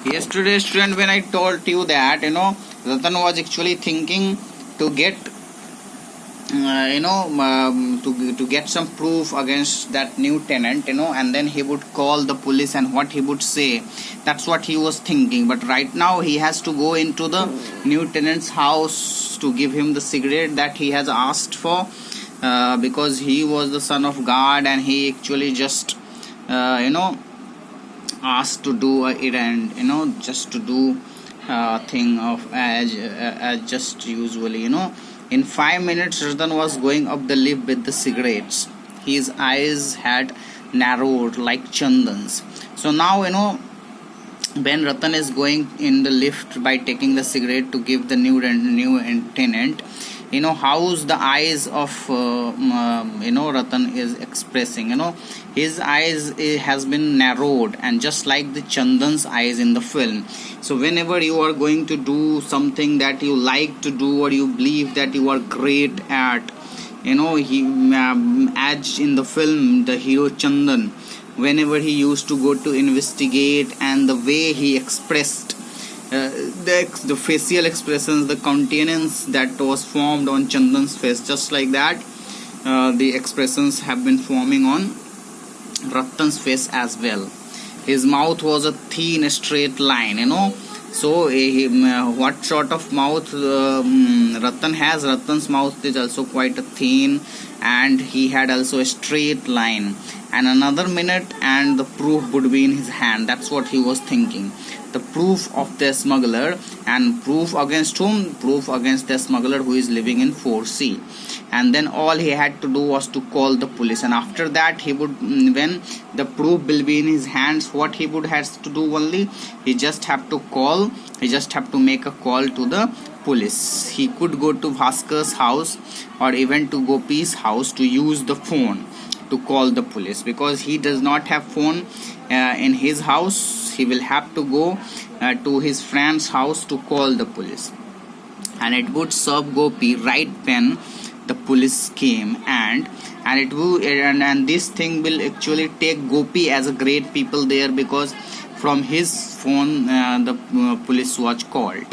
Yesterday, student, when I told you that Ratan was actually thinking to get to get some proof against that new tenant, and then he would call the police, and what he would say, that's what he was thinking. But right now he has to go into the new tenant's house to give him the cigarette that he has asked for, because he was the son of God, and he actually just asked to do it, and just to do thing of as just usually. In 5 minutes Ratan was going up the lift with the cigarettes. His eyes had narrowed like Chandan's. So now when Ratan is going in the lift by taking the cigarette to give the new tenant, how's the eyes of Ratan is expressing. His eyes has been narrowed, and just like the Chandan's eyes in the film. So whenever you are going to do something that you like to do, or you believe that you are great at, he as in the film, the hero Chandan, whenever he used to go to investigate, and the way he expressed the facial expressions, the countenance that was formed on Chandan's face, just like that the expressions have been forming on Ratan's face as well. His mouth was a thin straight line, so what sort of mouth Ratan has? Ratan's mouth is also quite a thin, and he had also a straight line. And another minute and the proof would be in his hand. That's what he was thinking. The proof of the smuggler, and proof against whom? Proof against the smuggler who is living in 4C. And then all he had to do was to call the police, and after that he would, when the proof will be in his hands, what he would have to do only, he just have to make a call to the police. He could go to Bhaskar's house or even to Gopi's house to use the phone to call the police, because he does not have phone in his house. He will have to go to his friend's house to call the police, and it would serve Gopi right when the police came, and it will, and this thing will actually take Gopi as a great people there, because from his phone the police was called.